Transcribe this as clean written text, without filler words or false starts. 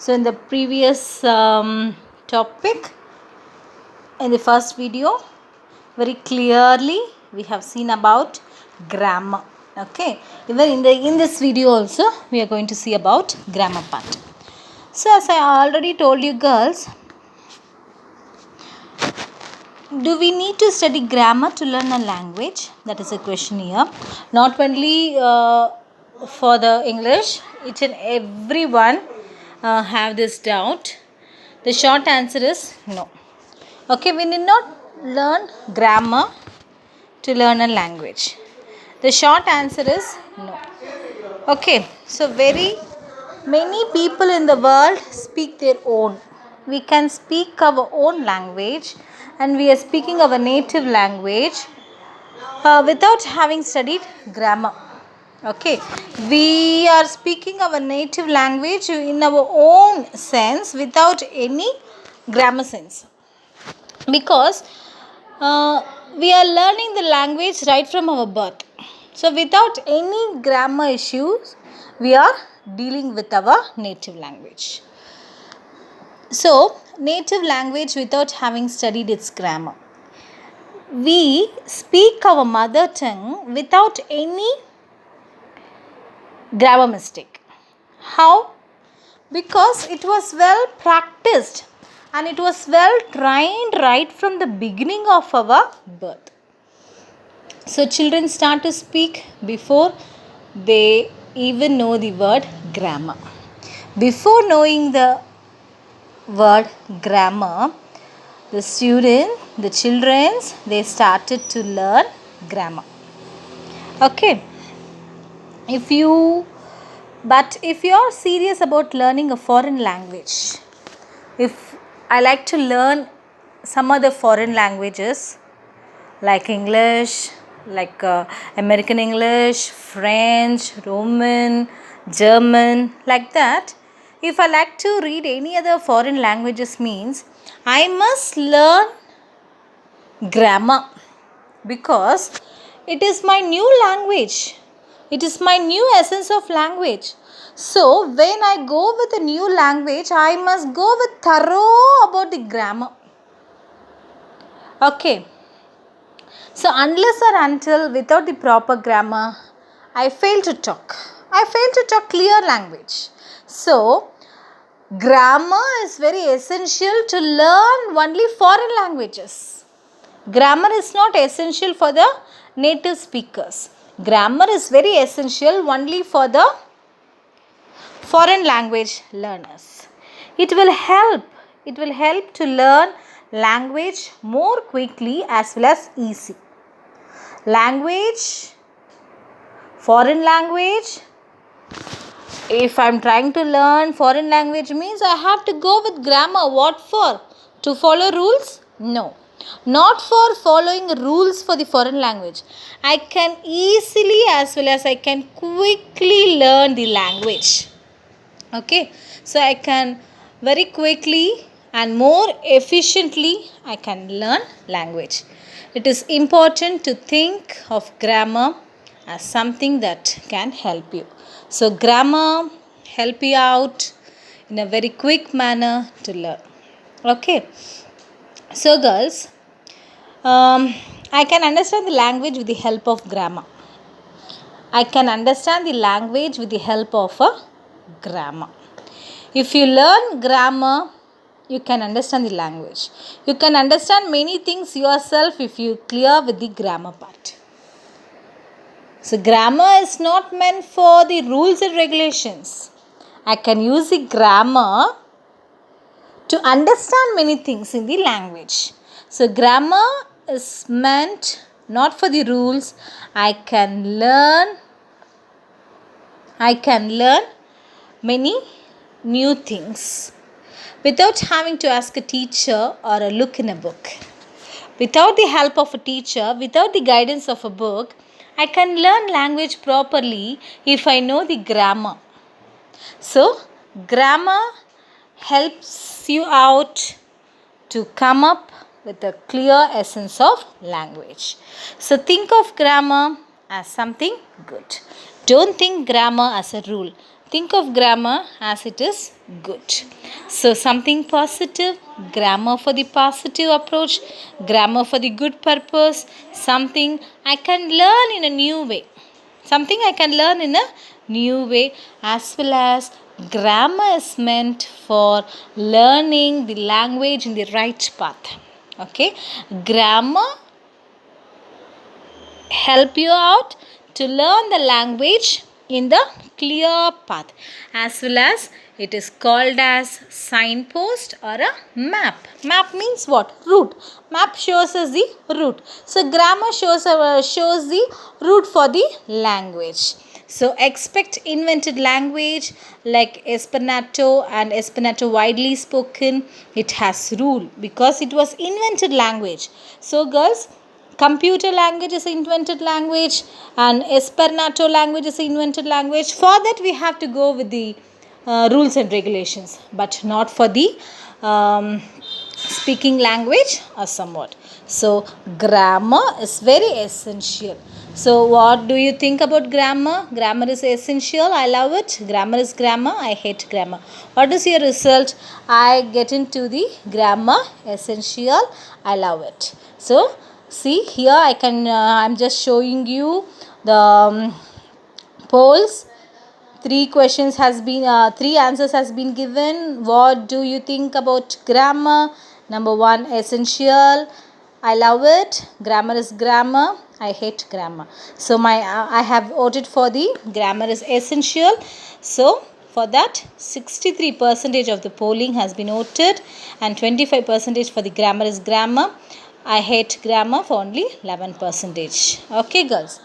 So in the previous topic, in the first video, very clearly we have seen about grammar. Okay, even in this video also we are going to see about grammar part. So as I already told you girls, do we need to study grammar to learn a language? That is a question here. Not only for the English, each and everyone have this doubt. The short answer is no. Okay, we need not learn grammar to learn a language. The short answer is no. Okay, so very many people in the world speak their own. We can speak our own language and we are speaking our native language without having studied grammar. Okay, we are speaking our native language in our own sense without any grammar sense, because we are learning the language right from our birth. So without any grammar issues, we are dealing with our native language. So native language without having studied its grammar. We speak our mother tongue without any grammar mistake. How? Because it was well practiced and it was well trained right from the beginning of our birth. So children start to speak before they even know the word grammar. Before knowing the word grammar, the children, they started to learn grammar. Okay. If you are serious about learning a foreign language, if I like to learn some other foreign languages like English, like American English, French, Roman, German, like that, if I like to read any other foreign languages, means I must learn grammar, because it is my new language. It is my new essence of language. So when I go with a new language, I must go with thorough about the grammar. Okay. So unless or until without the proper grammar, I fail to talk. I fail to talk clear language. So grammar is very essential to learn only foreign languages. Grammar is not essential for the native speakers. Grammar is very essential only for the foreign language learners. It will help to learn language more quickly as well as easy. Foreign language, if I am trying to learn foreign language, means I have to go with grammar. What for? To follow rules? No. Not for following rules for the foreign language. I can easily as well as I can quickly learn the language. Okay. So I can very quickly and more efficiently I can learn language. It is important to think of grammar as something that can help you. So grammar help you out in a very quick manner to learn. Okay. So girls, I can understand the language with the help of grammar. I can understand the language with the help of a grammar. If you learn grammar, you can understand the language. You can understand many things yourself if you clear with the grammar part. So grammar is not meant for the rules and regulations. I can use the grammar to understand many things in the language. So grammar is meant not for the rules. I can learn many new things without having to ask a teacher or a look in a book. Without the help of a teacher, without the guidance of a book, I can learn language properly if I know the grammar. So, grammar helps you out to come up with a clear essence of language. So, think of grammar as something good. Don't think grammar as a rule. think of grammar as it is good. So something positive, grammar for the positive approach, grammar for the good purpose, something I can learn in a new way. Something I can learn in a new way, as well as grammar is meant for learning the language in the right path. Okay, grammar help you out to learn the language in the clear path, as well as it is called as signpost or a map. Map means what? Route. Map shows us the route. So grammar shows the route for the language. So expect invented language like Esperanto and Esperanto widely spoken. It has rule because it was invented language. So girls, computer language is an invented language and Esperanto language is an invented language. For that we have to go with the rules and regulations, but not for the speaking language or somewhat. So grammar is very essential. So what do you think about grammar? Grammar is essential. I love it. Grammar is grammar. I hate grammar. What is your result? I get into the grammar essential. I love it. So see here I'm just showing you the polls. Three answers has been given. What do you think about grammar? Number 1, essential. I love it. Grammar is grammar. I hate grammar. So I have voted for the grammar is essential. So for that 63% of the polling has been voted and 25% for the grammar is grammar. I hate grammar for only 11%. Okay girls.